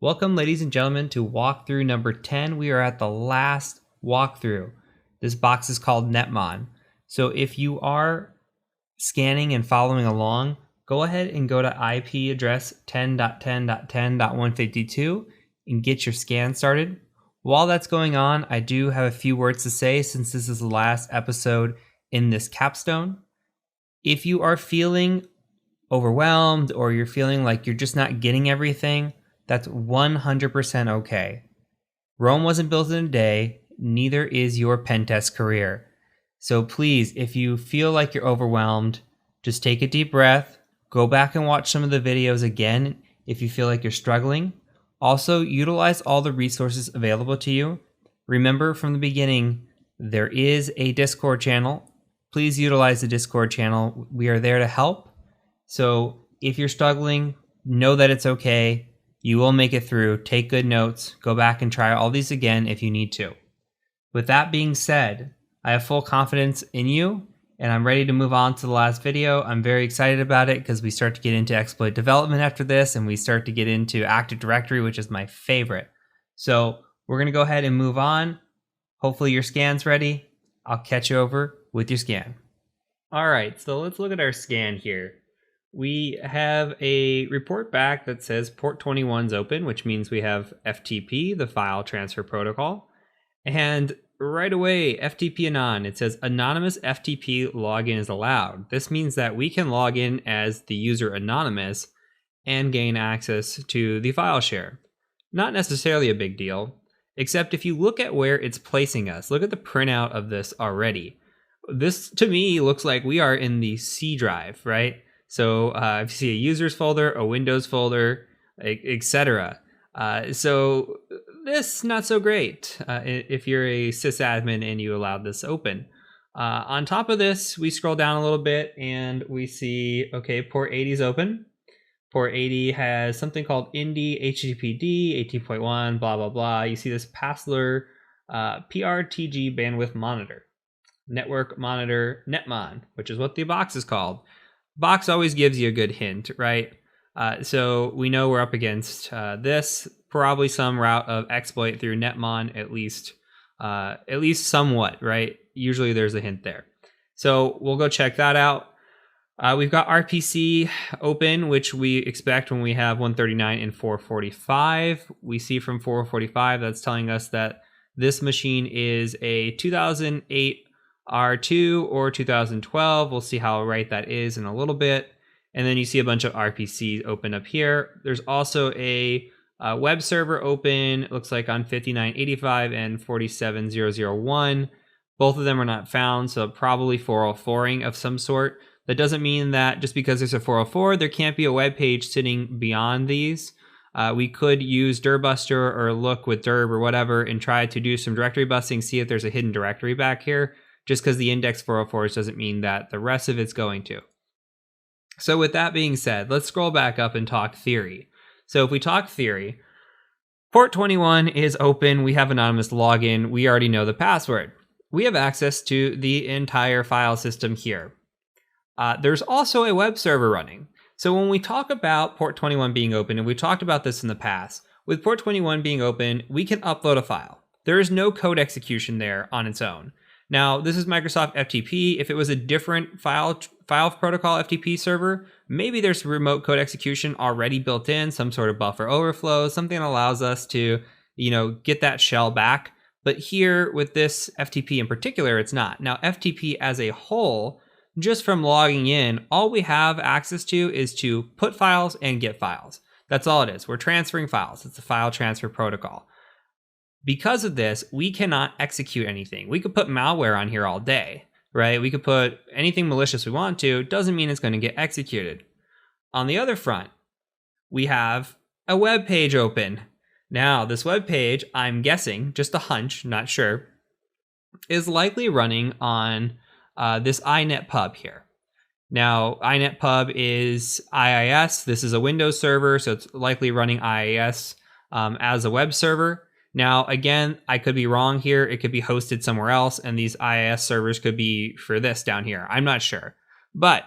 Welcome, ladies and gentlemen, to walkthrough number 10. We are at the last walkthrough. This box is called Netmon. So if you are scanning and following along, go ahead and go to IP address 10.10.10.152 and get your scan started. While that's going on, I do have a few words to say since this is the last episode in this capstone. If you are feeling overwhelmed or you're feeling like you're just not getting everything, that's 100% okay. Rome wasn't built in a day, neither is your pen test career. So please, if you feel like you're overwhelmed, just take a deep breath, go back and watch some of the videos again if you feel like you're struggling. Also, utilize all the resources available to you. Remember from the beginning, there is a Discord channel. Please utilize the Discord channel. We are there to help. So if you're struggling, know that it's okay. You will make it through. Take good notes. Go back and try all these again if you need to. With that being said, I have full confidence in you, and I'm ready to move on to the last video. I'm very excited about it because we start to get into exploit development after this, and we start to get into Active Directory, which is my favorite. So we're going to go ahead and move on. Hopefully your scan's ready. I'll catch you over with your scan. All right, so let's look at our scan here. We have a report back that says port 21 is open, which means we have FTP, the file transfer protocol. And right away, FTP anon, it says anonymous FTP login is allowed. This means that we can log in as the user anonymous and gain access to the file share. Not necessarily a big deal, except if you look at where it's placing us, look at the printout of this already. This, to me, looks like we are in the C drive, right? So if you see a users folder, a Windows folder, etc. So this, not so great if you're a sysadmin and you allowed this open. On top of this, we scroll down a little bit and we see, okay, port 80 is open. Port 80 has something called Indy, HTTPD, 18.1, blah, blah, blah. You see this Passler PRTG bandwidth monitor. Network monitor Netmon, which is what the box is called. Box always gives you a good hint, right? So we know we're up against this, probably some route of exploit through Netmon, at least somewhat, right? Usually there's a hint there. So we'll go check that out. We've got RPC open, which we expect when we have 139 and 445. We see from 445, that's telling us that this machine is a 2008 R2 or 2012. We'll see how right that is in a little bit. And then you see a bunch of RPCs open up here. There's also a web server open, it looks like on 5985 and 47001. Both of them are not found, so probably 404ing of some sort. That doesn't mean that just because there's a 404, there can't be a web page sitting beyond these. We could use dirbuster or look with dirb or whatever and try to do some directory busting, see if there's a hidden directory back here. Just because the index 404s doesn't mean that the rest of it's going to. So with that being said, let's scroll back up and talk theory. So if we talk theory, port 21 is open. We have anonymous login. We already know the password. We have access to the entire file system here. There's also a web server running. So when we talk about port 21 being open, and we talked about this in the past, with port 21 being open, we can upload a file. There is no code execution there on its own. Now, this is Microsoft FTP. If it was a different file protocol FTP server, maybe there's remote code execution already built in, some sort of buffer overflow, something that allows us to, get that shell back. But here with this FTP in particular, it's not. Now, FTP as a whole, just from logging in, all we have access to is to put files and get files. That's all it is. We're transferring files. It's a file transfer protocol. Because of this, we cannot execute anything. We could put malware on here all day, right? We could put anything malicious we want to. Doesn't mean it's going to get executed. On the other front, we have a web page open. Now, this web page, I'm guessing, just a hunch, not sure, is likely running on this inet pub here. Now, inet pub is IIS. This is a Windows server, so it's likely running IIS as a web server. Now, again, I could be wrong here. It could be hosted somewhere else, and these IIS servers could be for this down here. I'm not sure. But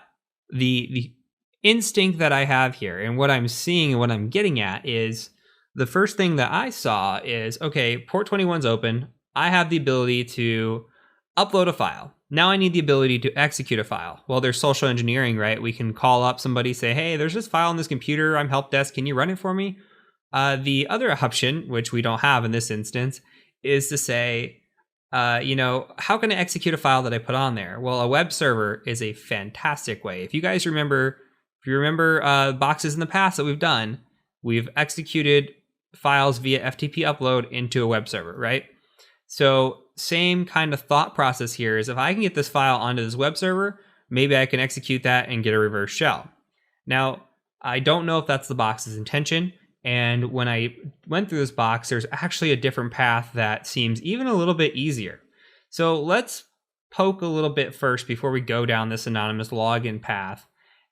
the instinct that I have here and what I'm seeing and what I'm getting at is the first thing that I saw is, okay, port 21's open. I have the ability to upload a file. Now I need the ability to execute a file. Well, there's social engineering, right? We can call up somebody, say, hey, there's this file on this computer. I'm help desk. Can you run it for me? The other option, which we don't have in this instance, is to say, how can I execute a file that I put on there? Well, a web server is a fantastic way. If you remember boxes in the past that we've done, we've executed files via FTP upload into a web server, right? So same kind of thought process here is if I can get this file onto this web server, maybe I can execute that and get a reverse shell. Now, I don't know if that's the box's intention. And when I went through this box, there's actually a different path that seems even a little bit easier. So let's poke a little bit first before we go down this anonymous login path.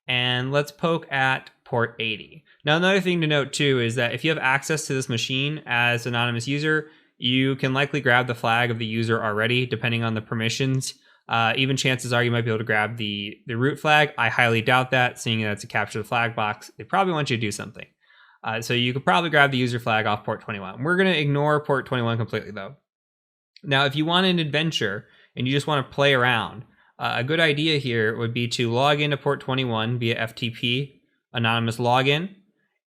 And let's poke at port 80. Now, another thing to note too is that if you have access to this machine as anonymous user, you can likely grab the flag of the user already, depending on the permissions. Even chances are you might be able to grab the root flag. I highly doubt that, seeing that it's a capture the flag box. They probably want you to do something. So you could probably grab the user flag off port 21. We're going to ignore port 21 completely, though. Now, if you want an adventure and you just want to play around, a good idea here would be to log into port 21 via FTP, anonymous login,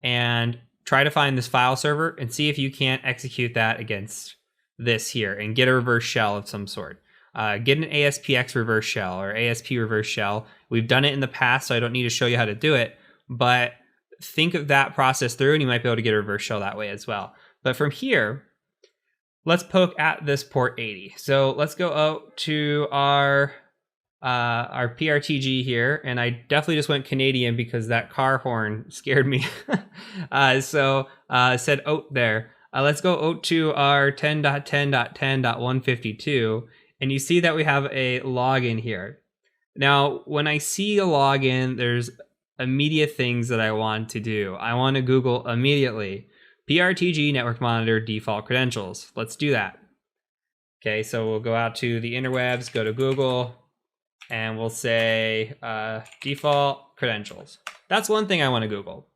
and try to find this file server and see if you can't execute that against this here and get a reverse shell of some sort. Get an ASPX reverse shell or ASP reverse shell. We've done it in the past, so I don't need to show you how to do it, but think of that process through and you might be able to get a reverse shell that way as well. But from here, let's poke at this port 80. So let's go out to our PRTG here, and I definitely just went Canadian because that car horn scared me. So said oat there. Let's go out to our 10.10.10.152, and you see that we have a login here. Now, when I see a login, there's immediate things that I want to do. I want to Google immediately PRTG network monitor default credentials. Let's do that. Okay, so we'll go out to the interwebs, go to Google, and we'll say default credentials. That's one thing I want to Google.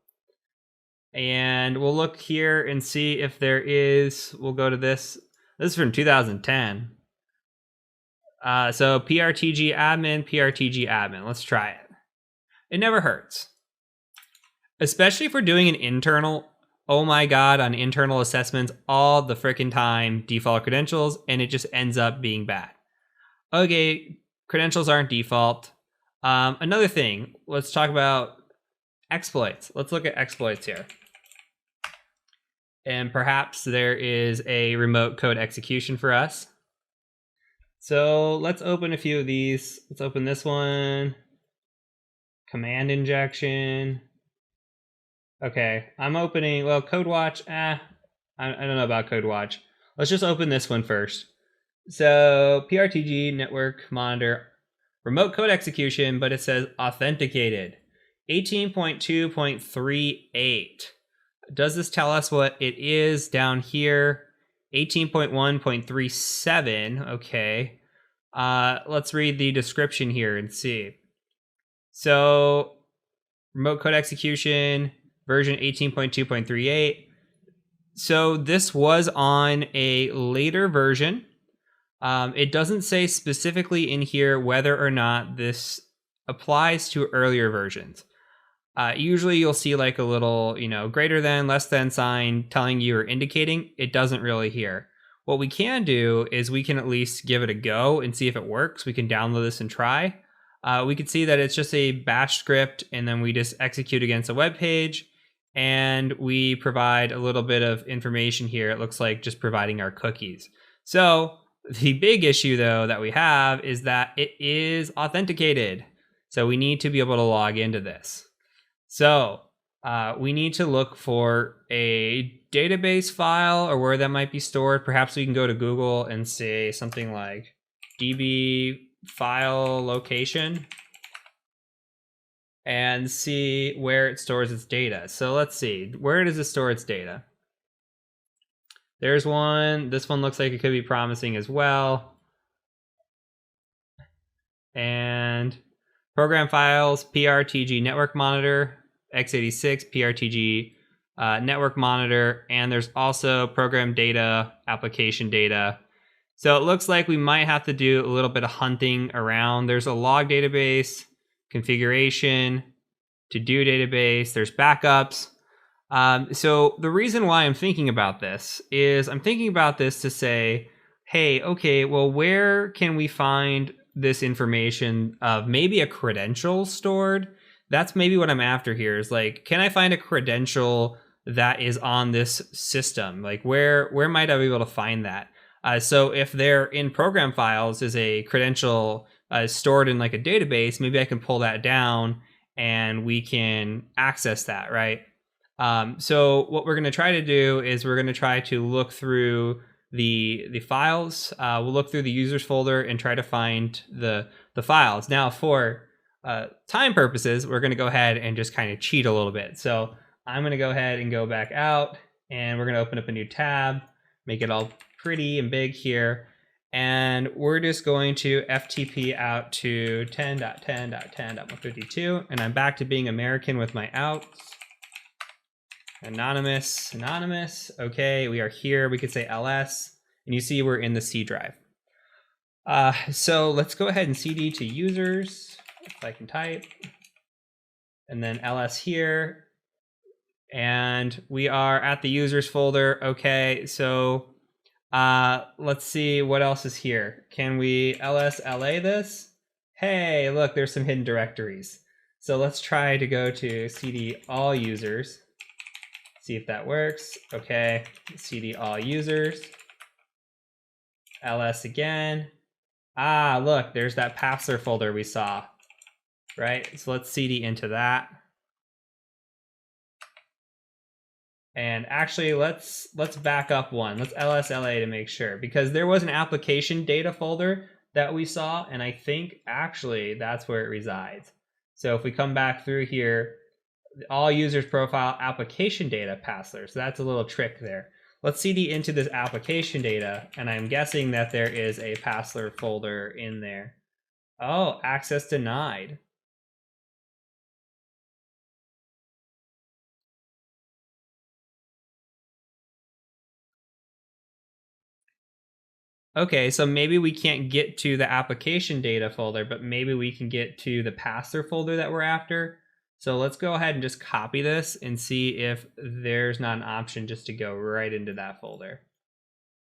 And we'll look here and see if there is, we'll go to this. This is from 2010. So PRTG admin. Let's try it. It never hurts. Especially if we're doing an internal, oh my God, on internal assessments all the frickin' time, default credentials, and it just ends up being bad. Okay, credentials aren't default. Another thing, let's talk about exploits. Let's look at exploits here. And perhaps there is a remote code execution for us. So let's open a few of these. Let's open this one. Command injection. Okay, I'm opening, well, CodeWatch, I don't know about CodeWatch. Let's just open this one first. So PRTG network monitor remote code execution, but it says authenticated 18.2.38. Does this tell us what it is down here? 18.1.37. Okay. Let's read the description here and see. So remote code execution version 18.2.38. So this was on a later version. It doesn't say specifically in here whether or not this applies to earlier versions. Usually you'll see like a little, greater than, less than sign telling you or indicating. It doesn't really here. What we can do is we can at least give it a go and see if it works. We can download this and try. We can see that it's just a bash script, and then we just execute against a web page, and we provide a little bit of information here. It looks like just providing our cookies. So the big issue, though, that we have is that it is authenticated. So we need to be able to log into this. So we need to look for a database file or where that might be stored. Perhaps we can go to Google and say something like db file location and see where it stores its data. So let's see, where does it store its data? There's one. This one looks like it could be promising as well. And program files, PRTG network monitor, x86, PRTG network monitor, and there's also program data, application data. So it looks like we might have to do a little bit of hunting around. There's a log database, configuration, to-do database, there's backups. So the reason why I'm thinking about this is I'm thinking about this to say, hey, okay, well, where can we find this information of maybe a credential stored? That's maybe what I'm after here is like, can I find a credential that is on this system? Like where might I be able to find that? So if they're in program files is a credential stored in like a database, maybe I can pull that down and we can access that, right? So what we're going to try to do is we're going to try to look through the files. We'll look through the users folder and try to find the files. Now, for time purposes, we're going to go ahead and just kind of cheat a little bit. So I'm going to go ahead and go back out, and we're going to open up a new tab, make it all pretty and big here. And we're just going to FTP out to 10.10.10.152. And I'm back to being American with my outs. Anonymous. Okay, we are here. We could say ls. And you see we're in the C drive. So let's go ahead and cd to users, if I can type. And then ls here. And we are at the users folder. Okay, so let's see what else is here. Can we LSLA this? Hey, look, there's some hidden directories. So let's try to go to cd all users. See if that works. Okay, cd all users. ls again. Look, there's that password folder we saw, right? So let's cd into that. And actually, let's back up one. Let's LSLA to make sure, because there was an application data folder that we saw, and I think actually that's where it resides. So if we come back through here, all users profile application data passler. So that's a little trick there. Let's cd into this application data, and I'm guessing that there is a passler folder in there. Oh, access denied. Okay, so maybe we can't get to the application data folder, but maybe we can get to the password folder that we're after. So let's go ahead and just copy this and see if there's not an option just to go right into that folder.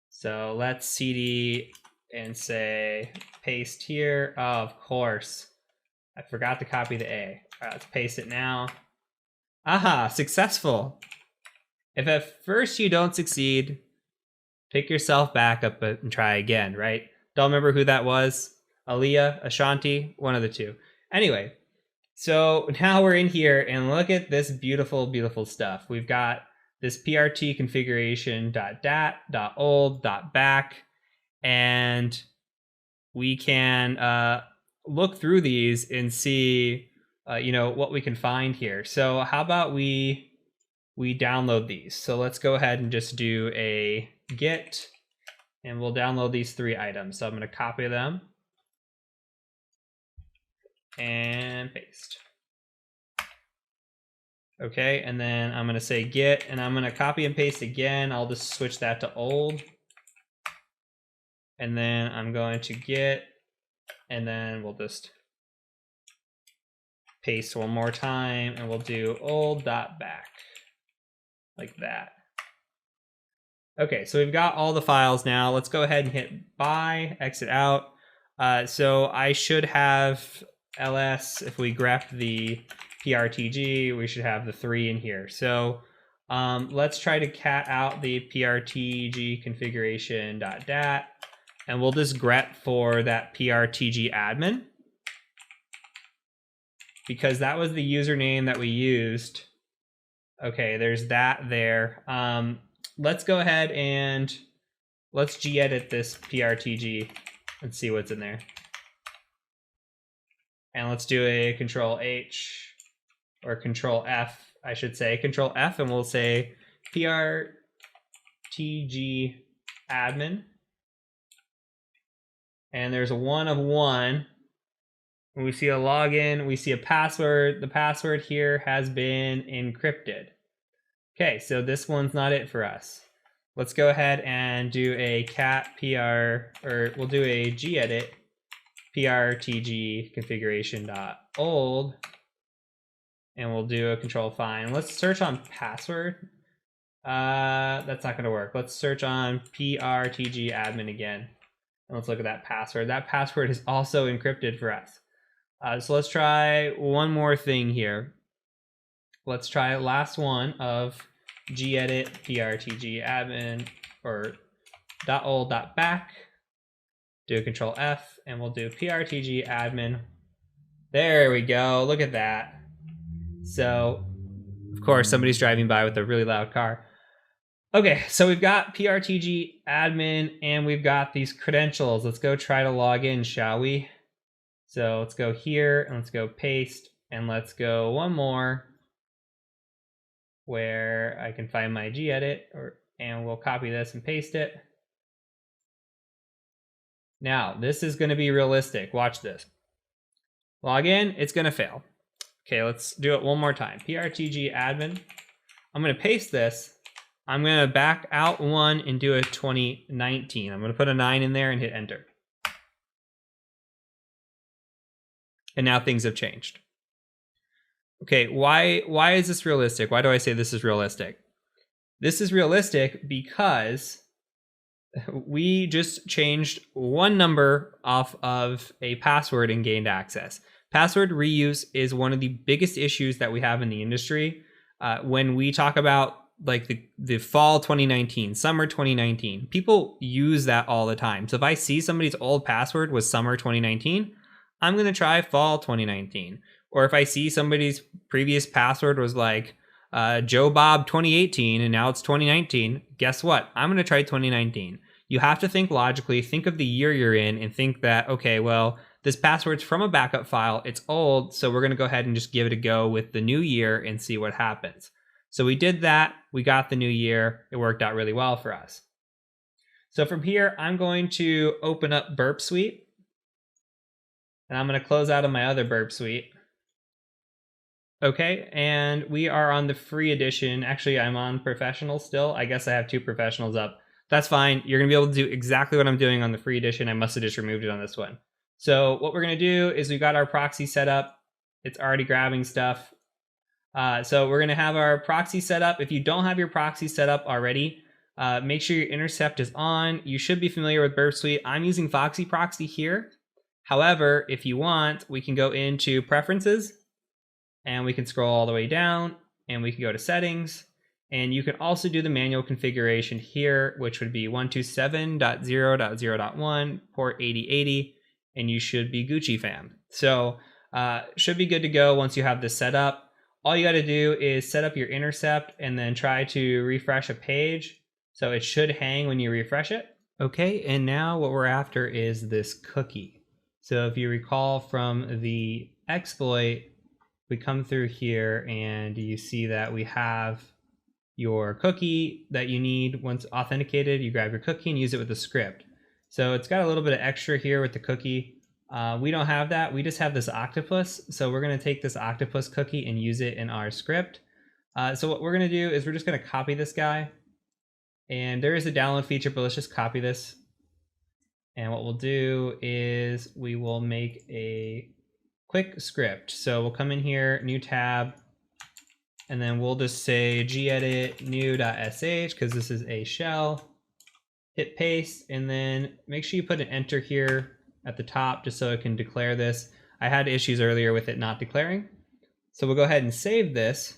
So let's cd and say paste here. Oh, of course. I forgot to copy the A. All right, let's paste it now. Aha, successful. If at first you don't succeed, pick yourself back up and try again, right? Don't remember who that was? Aaliyah, Ashanti, one of the two. Anyway, so now we're in here and look at this beautiful, beautiful stuff. We've got this PRT configuration .dat, .old, .back, and we can look through these and see, what we can find here. So how about we download these? So let's go ahead and just do a git, and we'll download these 3 items. So I'm going to copy them and paste. Okay, and then I'm going to say git, and I'm going to copy and paste again. I'll just switch that to old. And then I'm going to git, and then we'll just paste one more time, and we'll do old.back, like that. Okay, so we've got all the files now. Let's go ahead and hit buy, exit out. So I should have ls, if we grep the PRTG, we should have the 3 in here. So let's try to cat out the PRTG configuration.dat, and we'll just grep for that PRTG admin, because that was the username that we used. Okay, there's that there. Let's go ahead and let's gedit this PRTG and see what's in there. And let's do a Control H, or Control F, I should say. Control F, and we'll say PRTG admin. And there's a 1 of 1. And we see a login, we see a password. The password here has been encrypted. Okay, so this one's not it for us. Let's go ahead and do a cat pr, or we'll do a gedit prtg configuration.old, and we'll do a control find. Let's search on password. That's not gonna work. Let's search on prtg admin again. And let's look at that password. That password is also encrypted for us. So let's try one more thing here. Let's try last one of gedit prtg admin, or .old.back. Do a control F, and we'll do prtg admin. There we go. Look at that. So, of course, somebody's driving by with a really loud car. Okay, so we've got prtg admin and we've got these credentials. Let's go try to log in, shall we? So let's go here and let's go paste, and let's go one more where I can find my gedit, and we'll copy this and paste it. Now, this is going to be realistic. Watch this. Log in, it's going to fail. Okay, let's do it one more time. prtg admin. I'm going to paste this. I'm going to back out one and do a 2019. I'm going to put a 9 in there and hit enter. And now things have changed. Okay, why is this realistic? Why do I say this is realistic? This is realistic because we just changed one number off of a password and gained access. Password reuse is one of the biggest issues that we have in the industry. When we talk about like the fall 2019, summer 2019, people use that all the time. So if I see somebody's old password was summer 2019, I'm going to try fall 2019. Or if I see somebody's previous password was like Joe Bob 2018 and now it's 2019, guess what? I'm going to try 2019. You have to think logically, think of the year you're in, and think that, okay, well, this password's from a backup file, it's old, so we're going to go ahead and just give it a go with the new year and see what happens. So we did that, we got the new year, it worked out really well for us. So from here, I'm going to open up Burp Suite, and I'm going to close out of my other Burp Suite. Okay, and we are on the free edition. Actually, I'm on professional still. I guess I have 2 professionals up. That's fine. You're going to be able to do exactly what I'm doing on the free edition. I must have just removed it on this one. So what we're going to do is we've got our proxy set up. It's already grabbing stuff. So we're going to have our proxy set up. If you don't have your proxy set up already, make sure your intercept is on. You should be familiar with Burp Suite. I'm using Foxy Proxy here. However, if you want, we can go into Preferences, and we can scroll all the way down, and we can go to Settings, and you can also do the manual configuration here, which would be 127.0.0.1, port 8080, and you should be Gucci fam. So should be good to go once you have this set up. All you got to do is set up your intercept and then try to refresh a page. So it should hang when you refresh it. Okay, and now what we're after is this cookie. So if you recall from the exploit, we come through here and you see that we have your cookie that you need. Once authenticated, you grab your cookie and use it with the script. So it's got a little bit of extra here with the cookie. We don't have that. We just have this octopus. So we're going to take this octopus cookie and use it in our script. So what we're going to do is we're just going to copy this guy. And there is a download feature, but let's just copy this. And what we'll do is we will make a quick script. So we'll come in here, new tab, and then we'll just say gedit new.sh because this is a shell. Hit paste, and then make sure you put an enter here at the top just so it can declare this. I had issues earlier with it not declaring. So we'll go ahead and save this.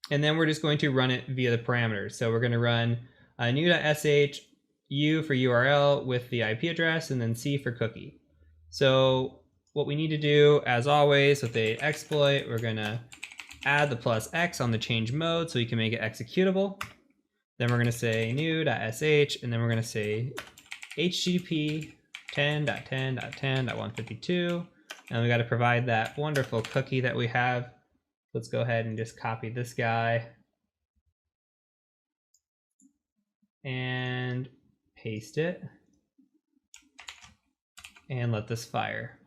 And then we're just going to run it via the parameters. So we're going to run new.sh, u for URL with the IP address, and then c for cookie. So what we need to do, as always, with a exploit, we're going to add the +x on the change mode so we can make it executable. Then we're going to say new.sh, and then we're going to say http 10.10.10.152, and we got to provide that wonderful cookie that we have. Let's go ahead and just copy this guy and paste it and let this fire.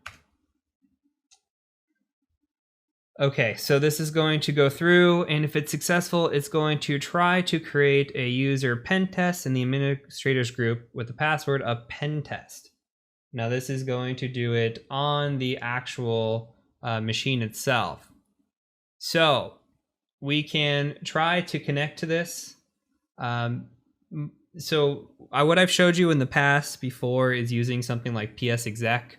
Okay, so this is going to go through, and if it's successful, it's going to try to create a user pen test in the administrators group with the password of pen test. Now this is going to do it on the actual machine itself. So we can try to connect to this. What I've showed you in the past before is using something like psexec.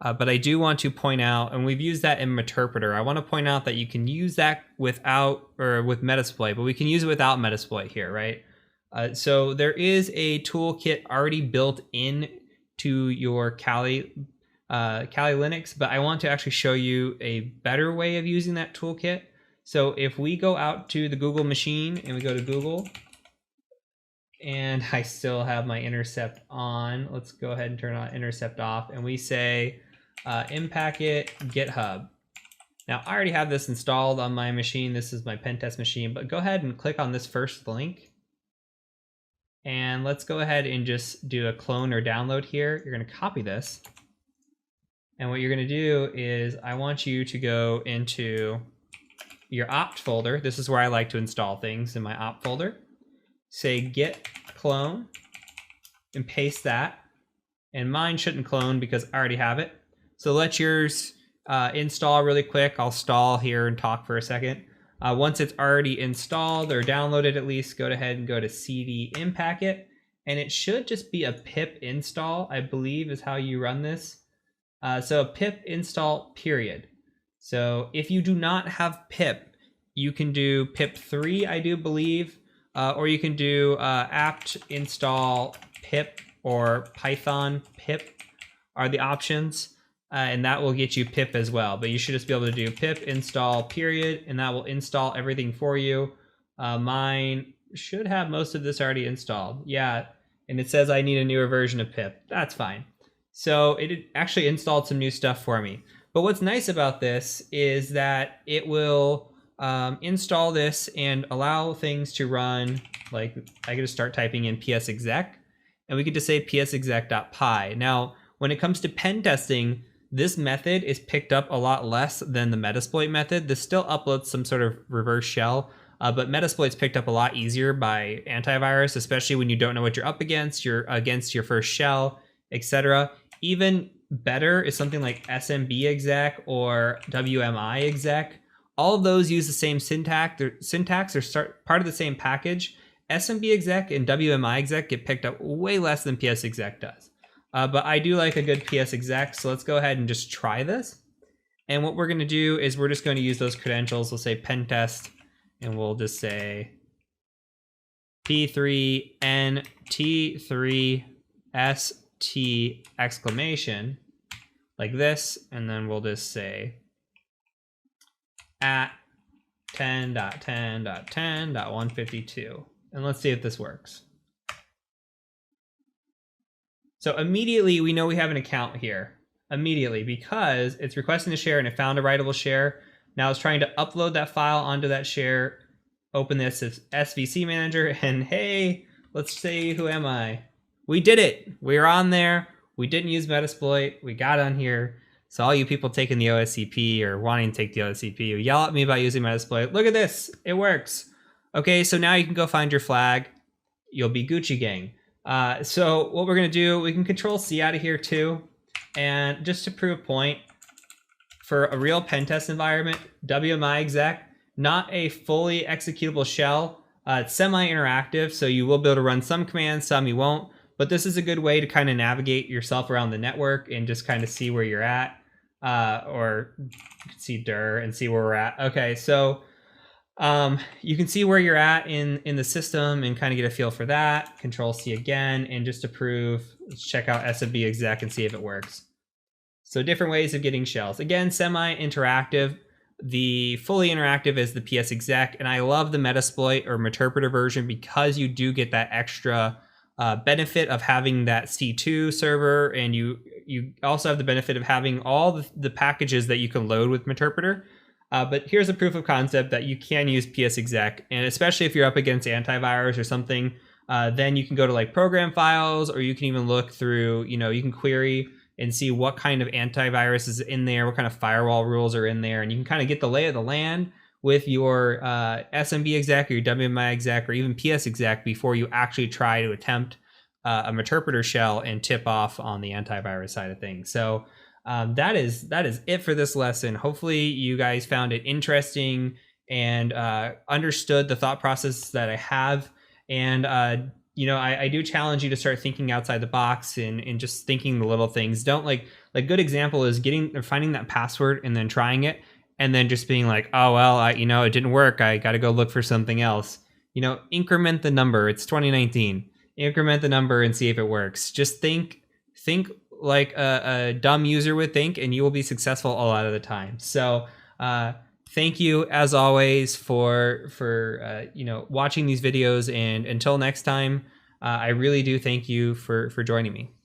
But I do want to point out, and we've used that in Meterpreter, I want to point out that you can use that without, or with Metasploit, but we can use it without Metasploit here, right? So there is a toolkit already built in to your Kali Linux, but I want to actually show you a better way of using that toolkit. So if we go out to the Google machine and we go to Google, and I still have my intercept on, let's go ahead and turn on intercept off, and we say Impacket GitHub. Now I already have this installed on my machine. This is my pen test machine, but go ahead and click on this first link. And let's go ahead and just do a clone or download here. You're gonna copy this. And what you're gonna do is I want you to go into your opt folder. This is where I like to install things, in my opt folder. Say git clone and paste that. And mine shouldn't clone because I already have it. So let yours install really quick. I'll stall here and talk for a second. Once it's already installed or downloaded, at least, go ahead and go to cd impacket. And it should just be a pip install, I believe is how you run this. So pip install period. So if you do not have pip, you can do pip3, I do believe, or you can do apt install pip or python pip are the options. And that will get you pip as well, but you should just be able to do pip install period, and that will install everything for you. Mine should have most of this already installed. Yeah, and it says I need a newer version of pip. That's fine. So it actually installed some new stuff for me. But what's nice about this is that it will install this and allow things to run, like I can just start typing in psexec, and we could just say psexec.py. Now, when it comes to pen testing, this method is picked up a lot less than the Metasploit method. This still uploads some sort of reverse shell, but Metasploit's picked up a lot easier by antivirus, especially when you don't know what you're up against. You're against your first shell, etc. Even better is something like SMBexec or WMIexec. All of those use the same syntax. They're part of the same package. SMBexec and WMIexec get picked up way less than psexec does. But I do like a good psexec, so let's go ahead and just try this. And what we're going to do is we're just going to use those credentials. We'll say pen test, and we'll just say P3NT3ST exclamation, like this, and then we'll just say at 10.10.10.152. And let's see if this works. So immediately we know we have an account here. Immediately, because it's requesting to share and it found a writable share. Now it's trying to upload that file onto that share. Open this as SVC manager, and hey, let's say, who am I? We did it. We're on there. We didn't use Metasploit. We got on here. So all you people taking the OSCP or wanting to take the OSCP, you yell at me about using Metasploit. Look at this. It works. Okay, so now you can go find your flag. You'll be Gucci gang. So what we're going to do, we can control C out of here too. And just to prove a point, for a real pen test environment, WMIexec, not a fully executable shell. It's semi-interactive, so you will be able to run some commands, some you won't. But this is a good way to kind of navigate yourself around the network and just kind of see where you're at. Or you can see dir and see where we're at. Okay, so you can see where you're at in the system and kind of get a feel for that. Control C again, and just to prove, let's check out SMBexec and see if it works. So different ways of getting shells. Again, semi-interactive. The fully interactive is the psexec, and I love the Metasploit or Meterpreter version because you do get that extra benefit of having that C2 server, and you also have the benefit of having all the packages that you can load with Meterpreter. But here's a proof of concept that you can use psexec, and especially if you're up against antivirus or something, then you can go to like program files, or you can even look through, you can query and see what kind of antivirus is in there, what kind of firewall rules are in there, and you can kind of get the lay of the land with your SMB exec or your WMI exec or even PS exec before you actually try to attempt a Meterpreter shell and tip off on the antivirus side of things. So that is it for this lesson. Hopefully you guys found it interesting and understood the thought process that I have. And I do challenge you to start thinking outside the box and just thinking the little things. Don't like good example is finding that password and then trying it and then just being like, oh well, it didn't work. I got to go look for something else. Increment the number. It's 2019. Increment the number and see if it works. Just think like a dumb user would think, and you will be successful a lot of the time. So thank you as always for watching these videos, and until next time, I really do thank you for joining me.